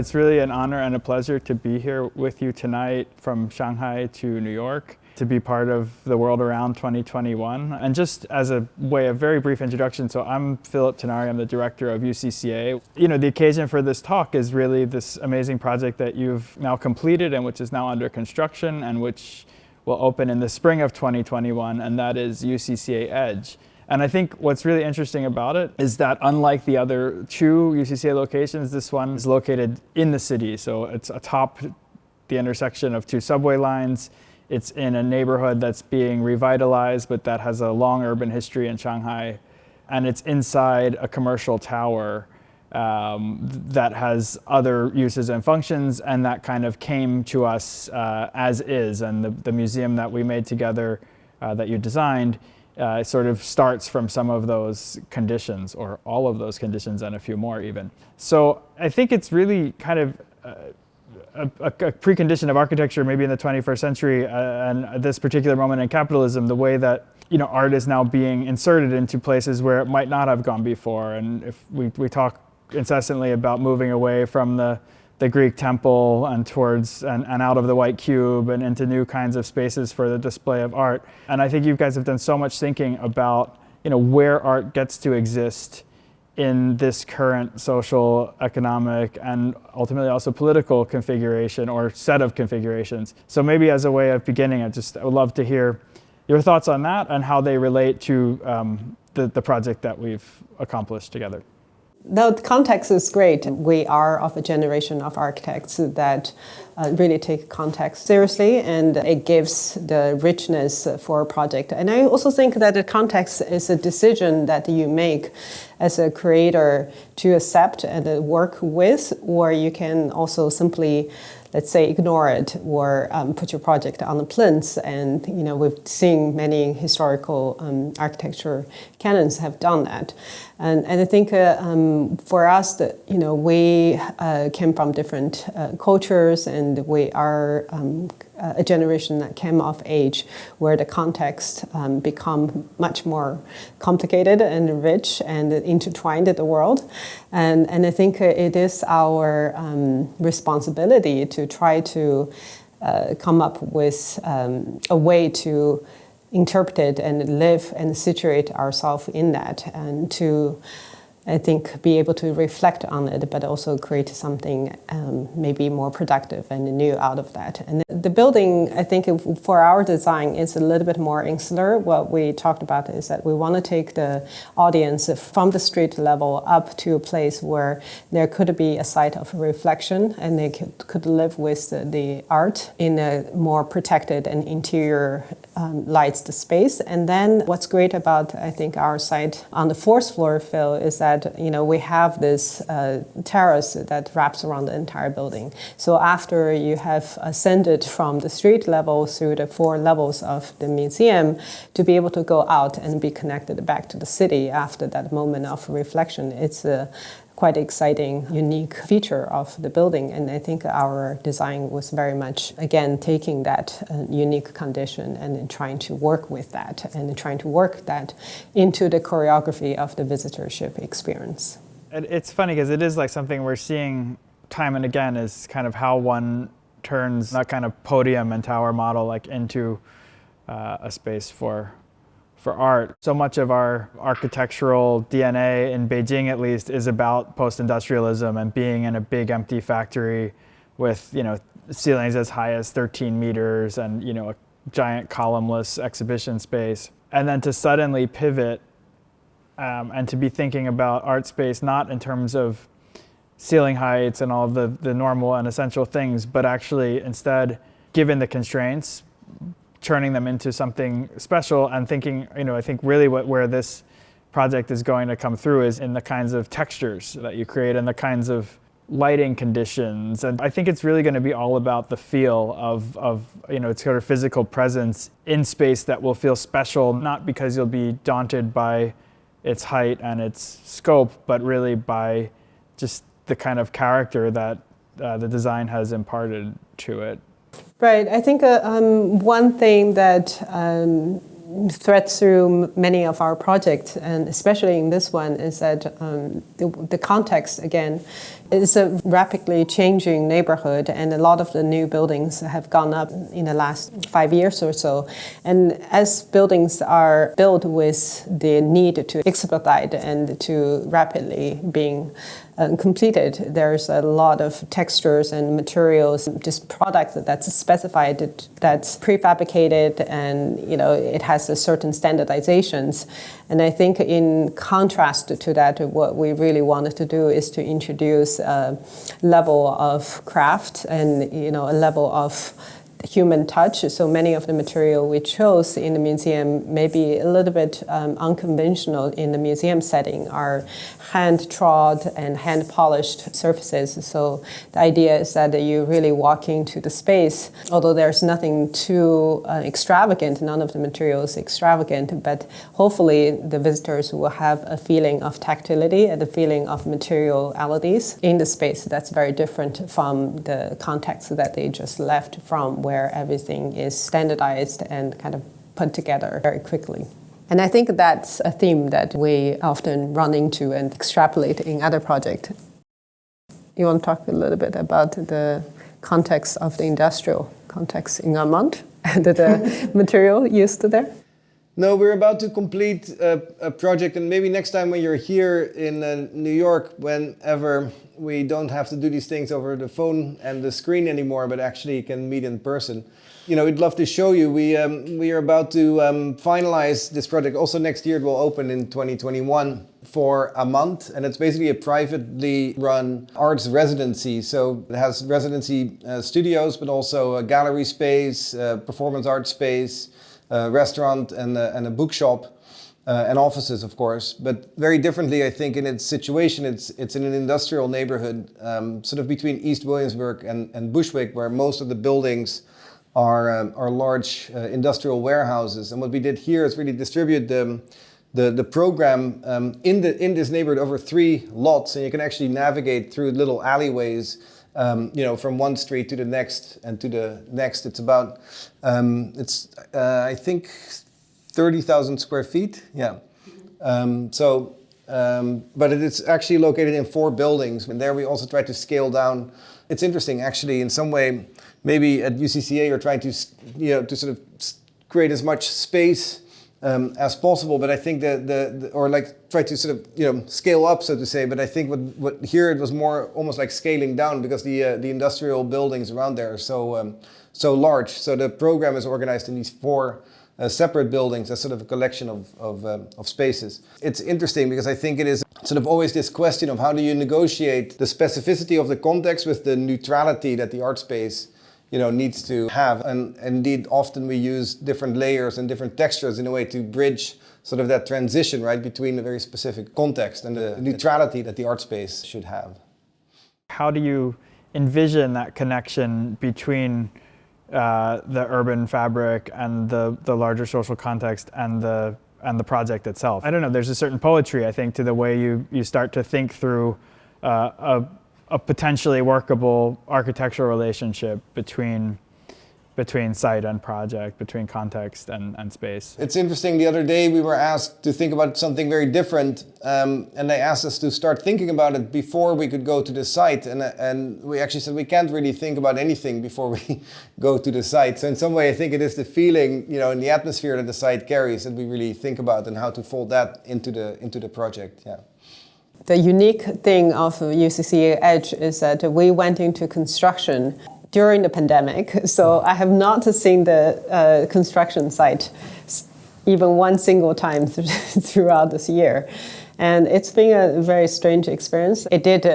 It's really an honor and a pleasure to be here with you tonight from Shanghai to New York to be part of the World Around 2021. And just as a way of very brief introduction, so I'm Phillip Tinari, I'm the director of UCCA. The occasion for this talk is really this amazing project that you've now completed and which is now under construction and which will open in the spring of 2021, and that is UCCA Edge. And I think what's really interesting about it is that unlike the other two UCCA locations, this one is located in the city. So it's atop the intersection of two subway lines. It's in a neighborhood that's being revitalized, but that has a long urban history in Shanghai. And it's inside a commercial tower that has other uses and functions, and that kind of came to us as is. And the museum that we made together that you designed sort of starts from some of those conditions, or all of those conditions and a few more even. So I think it's really kind of a precondition of architecture maybe in the 21st century and at this particular moment in capitalism, the way that art is now being inserted into places where it might not have gone before. And if we talk incessantly about moving away from the Greek temple and towards and out of the white cube and into new kinds of spaces for the display of art. And I think you guys have done so much thinking about where art gets to exist in this current social, economic, and ultimately also political configuration or set of configurations. So maybe as a way of beginning, I would love to hear your thoughts on that and how they relate to the project that we've accomplished together. The context is great. We are of a generation of architects that really take context seriously, and it gives the richness for a project. And I also think that the context is a decision that you make as a creator to accept and work with, or you can also simply, let's say, ignore it or put your project on the plinth. And we've seen many historical architecture canons have done that. And I think for us, that we came from different cultures, and we are a generation that came of age where the context become much more complicated and rich and intertwined in the world. And I think it is our responsibility to try to come up with a way to interpret it and live and situate ourselves in that, and to, I think, be able to reflect on it, but also create something maybe more productive and new out of that. And the building, I think, for our design is a little bit more insular. What we talked about is that we want to take the audience from the street level up to a place where there could be a site of reflection, and they could live with the art in a more protected and interior lights space. And then what's great about, I think, our site on the fourth floor, Phil, is that we have this terrace that wraps around the entire building. So after you have ascended from the street level through the 4 levels of the museum, to be able to go out and be connected back to the city after that moment of reflection, it's a quite exciting, unique feature of the building. And I think our design was very much, again, taking that unique condition and trying to work with that and trying to work that into the choreography of the visitorship experience. It's funny because it is like something we're seeing time and again, is kind of how one turns that kind of podium and tower model like into a space for art. So much of our architectural DNA in Beijing, at least, is about post-industrialism and being in a big empty factory with ceilings as high as 13 meters and a giant columnless exhibition space. And then to suddenly pivot and to be thinking about art space not in terms of ceiling heights and all of the normal and essential things, but actually instead, given the constraints, turning them into something special and thinking, I think really where this project is going to come through is in the kinds of textures that you create and the kinds of lighting conditions. And I think it's really going to be all about the feel of its sort of physical presence in space that will feel special, not because you'll be daunted by its height and its scope, but really by just the kind of character that the design has imparted to it. Right. I think one thing that thread through many of our projects, and especially in this one, is that the context, again, is a rapidly changing neighborhood, and a lot of the new buildings have gone up in the last 5 years or so. And as buildings are built with the need to expedite and to rapidly being completed, there's a lot of textures and materials, just product that's specified, that's prefabricated, and it has a certain standardizations. And I think in contrast to that, what we really wanted to do is to introduce a level of craft and a level of human touch. So many of the material we chose in the museum may be a little bit unconventional in the museum setting, are hand-trod and hand-polished surfaces. So the idea is that you really walk into the space, although there's nothing too extravagant, none of the materials extravagant, but hopefully the visitors will have a feeling of tactility and a feeling of materialities in the space that's very different from the context that they just left from, where everything is standardized and kind of put together very quickly. And I think that's a theme that we often run into and extrapolate in other projects. You want to talk a little bit about the context of the industrial context in Armand and the material used there? No, we're about to complete a project, and maybe next time when you're here in New York, whenever we don't have to do these things over the phone and the screen anymore, but actually can meet in person. We'd love to show you. We are about to finalize this project. Also next year it will open in 2021 for a month, and it's basically a privately run arts residency. So it has residency studios, but also a gallery space, performance art space, restaurant and a bookshop, and offices, of course. But very differently, I think, in its situation. It's in an industrial neighborhood, sort of between East Williamsburg and Bushwick, where most of the buildings are large industrial warehouses. And what we did here is really distribute the program in this neighborhood over 3 lots, and you can actually navigate through little alleyways. From one street to the next and to the next. It's about, I think, 30,000 square feet. Yeah. But it is actually located in 4 buildings. And there we also try to scale down. It's interesting, actually, in some way, maybe at UCCA you're trying to, to sort of create as much space as possible, but I think try to sort of scale up, so to say. But I think what here it was more almost like scaling down, because the industrial buildings around there are so large. So the program is organized in these 4 separate buildings as sort of a collection of spaces. It's interesting because I think it is sort of always this question of how do you negotiate the specificity of the context with the neutrality that the art space needs to have. And indeed, often we use different layers and different textures in a way to bridge sort of that transition, right, between a very specific context and the neutrality that the art space should have. How do you envision that connection between the urban fabric and the larger social context and the project itself? I don't know, there's a certain poetry, I think, to the way you start to think through a potentially workable architectural relationship between site and project, between context and space. It's interesting, the other day we were asked to think about something very different, and they asked us to start thinking about it before we could go to the site, and we actually said we can't really think about anything before we go to the site. So in some way I think it is the feeling, in the atmosphere that the site carries that we really think about, and how to fold that into the project. Yeah. The unique thing of UCCA Edge is that we went into construction during the pandemic, so I have not seen the construction site even one single time throughout this year. And it's been a very strange experience. It did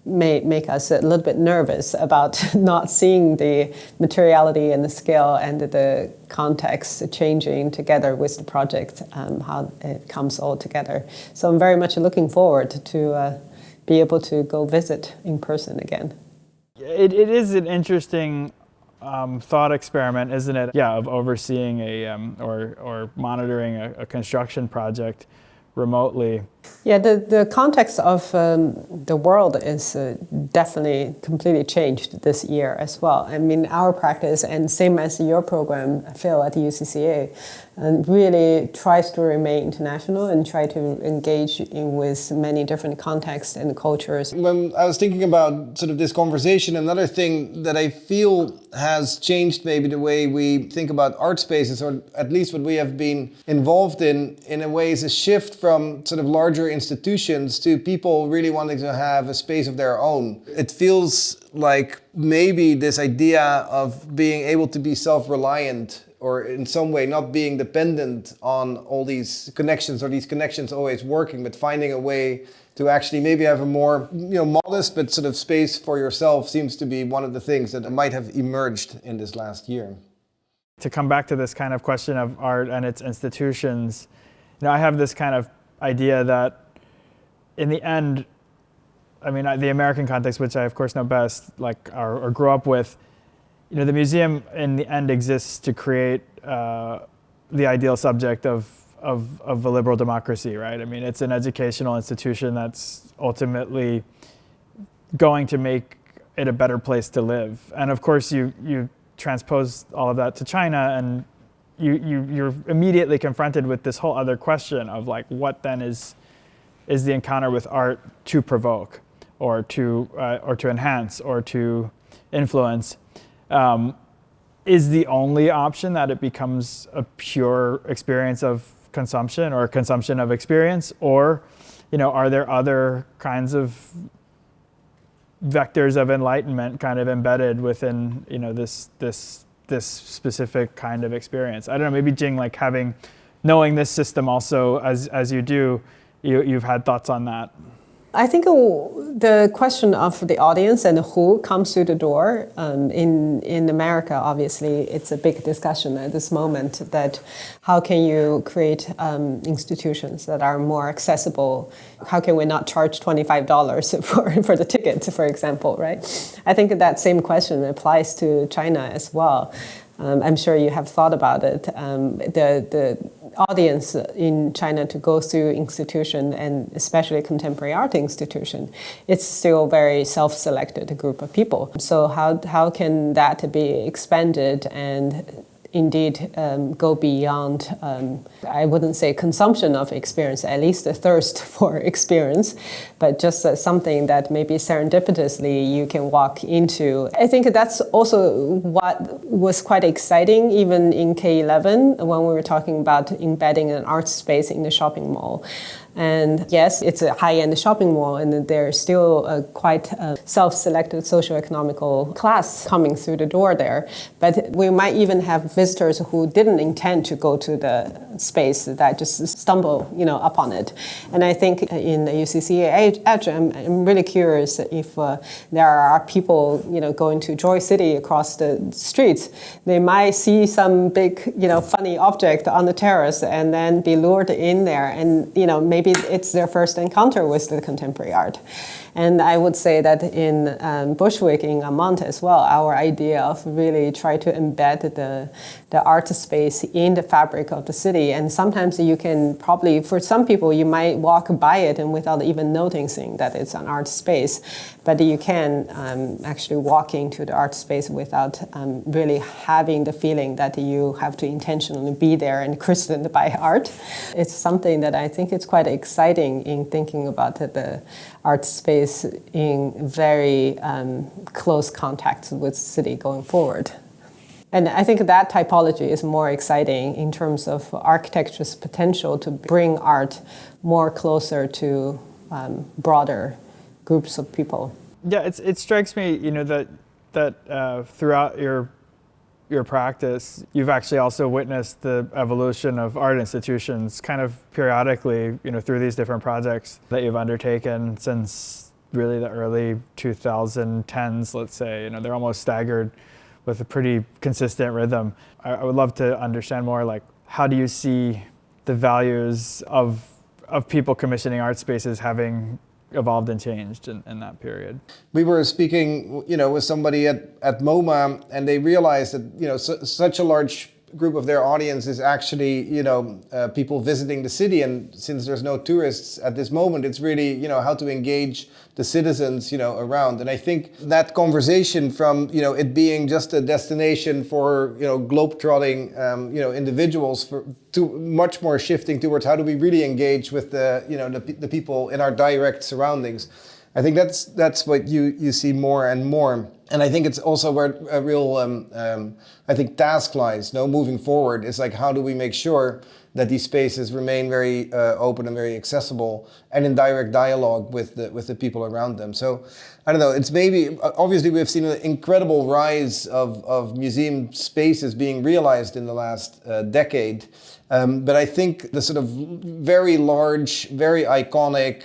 make us a little bit nervous about not seeing the materiality and the scale and the context changing together with the project, how it comes all together. So I'm very much looking forward to be able to go visit in person again. It is an interesting thought experiment, isn't it? Yeah, of overseeing or monitoring a construction project remotely. Yeah, the context of the world is definitely completely changed this year as well. I mean, our practice, and same as your program, Phil, at the UCCA, and really tries to remain international and try to engage with many different contexts and cultures. When I was thinking about sort of this conversation, another thing that I feel has changed maybe the way we think about art spaces, or at least what we have been involved in a way, is a shift from sort of larger institutions to people really wanting to have a space of their own. It feels like maybe this idea of being able to be self-reliant, or in some way not being dependent on all these connections, or these connections always working, but finding a way to actually maybe have a more modest but sort of space for yourself, seems to be one of the things that might have emerged in this last year. To come back to this kind of question of art and its institutions, I have this kind of idea that in the end, I mean, the American context, which I of course know best, like or grew up with, the museum in the end exists to create the ideal subject of a liberal democracy, right? I mean, it's an educational institution that's ultimately going to make it a better place to live. And of course, you transpose all of that to China, and you're immediately confronted with this whole other question of like, what then is the encounter with art to provoke, or to enhance, or to influence? Is the only option that it becomes a pure experience of consumption, or consumption of experience, or are there other kinds of vectors of enlightenment kind of embedded within this specific kind of experience? I don't know, maybe Jing, like knowing this system also as you do, you've had thoughts on that. I think the question of the audience and who comes through the door, in America, obviously, it's a big discussion at this moment, that how can you create institutions that are more accessible? How can we not charge $25 for the ticket, for example, right? I think that same question applies to China as well. I'm sure you have thought about it. The audience in China to go through institution, and especially contemporary art institution, it's still very self-selected group of people. So how can that be expanded and indeed go beyond, I wouldn't say consumption of experience, at least a thirst for experience, but just something that maybe serendipitously you can walk into. I think that's also what was quite exciting even in K11 when we were talking about embedding an art space in the shopping mall. And yes, it's a high-end shopping mall, and there's still a quite self-selected socioeconomical class coming through the door there. But we might even have visitors who didn't intend to go to the space, that just stumble, upon it. And I think in the UCCA Edge, I'm really curious if there are people, going to Joy City across the streets. They might see some big, funny object on the terrace, and then be lured in there, and maybe it's their first encounter with the contemporary art. And I would say that in Bushwick, in Amont as well, our idea of really try to embed the art space in the fabric of the city. And sometimes you can probably, for some people, you might walk by it and without even noticing that it's an art space. But you can actually walk into the art space without really having the feeling that you have to intentionally be there and christened by art. It's something that I think it's quite exciting in thinking about the art space in very close contact with the city going forward. And I think that typology is more exciting in terms of architecture's potential to bring art more closer to broader groups of people. Yeah, it strikes me, that throughout your practice, you've actually also witnessed the evolution of art institutions kind of periodically, through these different projects that you've undertaken since really the early 2010s, let's say. They're almost staggered with a pretty consistent rhythm. I would love to understand more, like, how do you see the values of people commissioning art spaces having evolved and changed in that period? We were speaking, with somebody at MoMA, and they realized that, such a large group of their audience is actually, people visiting the city. And since there's no tourists at this moment, it's really, how to engage the citizens, around. And I think that conversation from, it being just a destination for, globetrotting, individuals to much more shifting towards how do we really engage with the people in our direct surroundings. I think that's what you see more and more. And I think it's also where a real, I think, task lies, moving forward. Is like, how do we make sure that these spaces remain very open and very accessible and in direct dialogue with the people around them. So, I don't know, it's maybe, obviously we've seen an incredible rise of museum spaces being realized in the last decade. But I think the sort of very large, very iconic,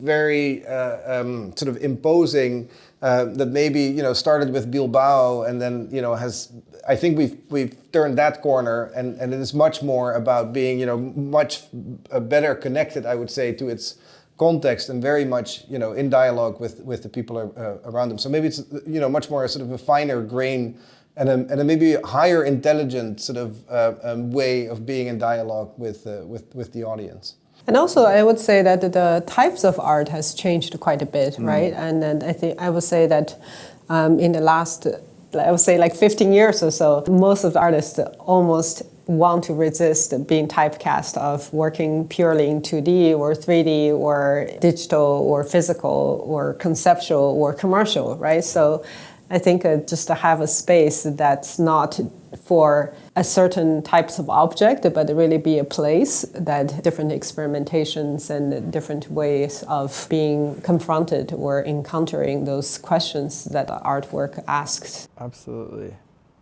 very sort of imposing, that maybe started with Bilbao and then I think we've turned that corner and it is much more about being much better connected, I would say, to its context and very much in dialogue with the people around them. So maybe it's much more a sort of a finer grain and a maybe higher intelligent sort of way of being in dialogue with the audience. And also, I would say that the types of art has changed quite a bit, right? And then I would say that in the last, I would say like 15 years or so, most of the artists almost want to resist being typecast of working purely in 2D or 3D or digital or physical or conceptual or commercial, right? So I think just to have a space that's not for a certain types of object, but really be a place that different experimentations and different ways of being confronted or encountering those questions that the artwork asks. Absolutely.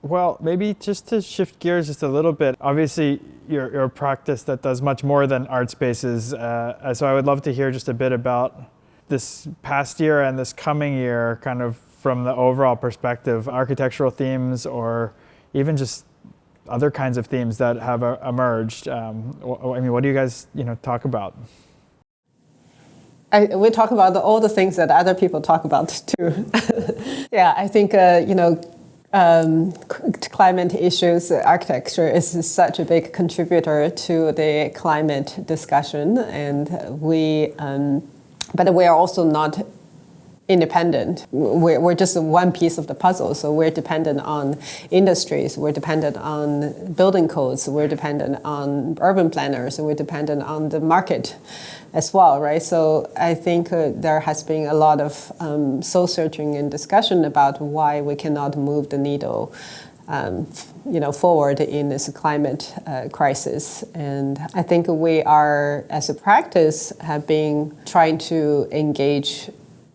Well, maybe just to shift gears just a little bit, obviously you're a practice that does much more than art spaces, so I would love to hear just a bit about this past year and this coming year, kind of from the overall perspective, architectural themes or even just other kinds of themes that have emerged. I mean, what do you guys, talk about? We talk about all the things that other people talk about too. Yeah, I think, climate issues, architecture is such a big contributor to the climate discussion, and but we are also not independent. We're just one piece of the puzzle, so we're dependent on industries, we're dependent on building codes, we're dependent on urban planners, and we're dependent on the market as well, right? So I think there has been a lot of soul-searching and discussion about why we cannot move the needle forward in this climate crisis. And I think we are, as a practice, have been trying to engage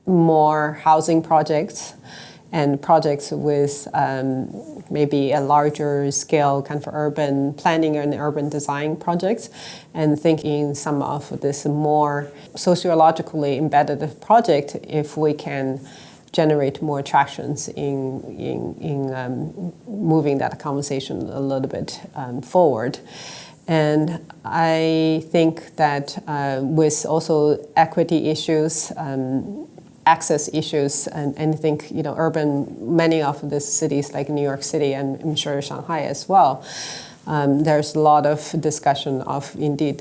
more housing projects and projects with maybe a larger scale kind of urban planning and urban design projects, and thinking some of this more sociologically embedded project, if we can generate more attractions in moving that conversation a little bit forward. And I think that with also equity issues, access issues, and I think many of the cities like New York City and I'm sure Shanghai as well, there's a lot of discussion of indeed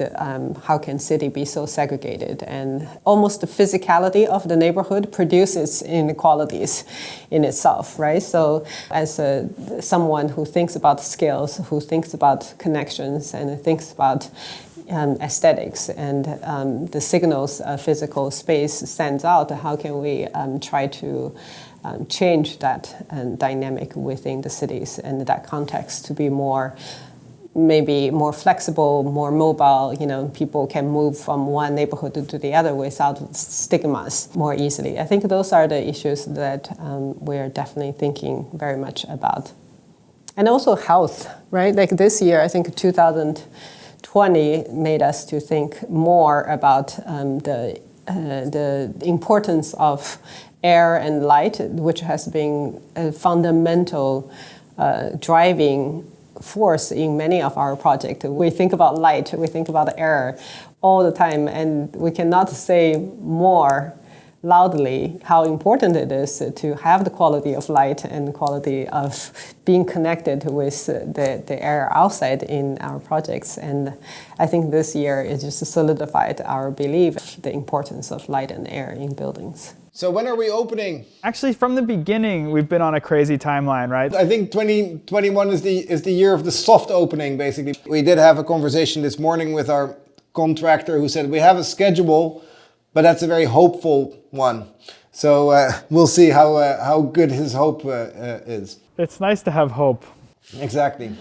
how can city be so segregated, and almost the physicality of the neighborhood produces inequalities in itself, right? So as someone who thinks about scales, who thinks about connections, and thinks about aesthetics and the signals of physical space stands out, how can we try to change that dynamic within the cities and that context to be maybe more flexible, more mobile, people can move from one neighborhood to the other without stigmas more easily. I think those are the issues that we're definitely thinking very much about. And also health, right? Like this year, I think 2020 made us to think more about the importance of air and light, which has been a fundamental driving force in many of our projects. We think about light, we think about air all the time, and we cannot say more loudly how important it is to have the quality of light and quality of being connected with the air outside in our projects. And I think this year it just solidified our belief the importance of light and air in buildings. So when are we opening? Actually, from the beginning, we've been on a crazy timeline, right? I think 2021 is the year of the soft opening, basically. We did have a conversation this morning with our contractor who said we have a schedule, but that's a very hopeful one. So we'll see how good his hope is. It's nice to have hope. Exactly.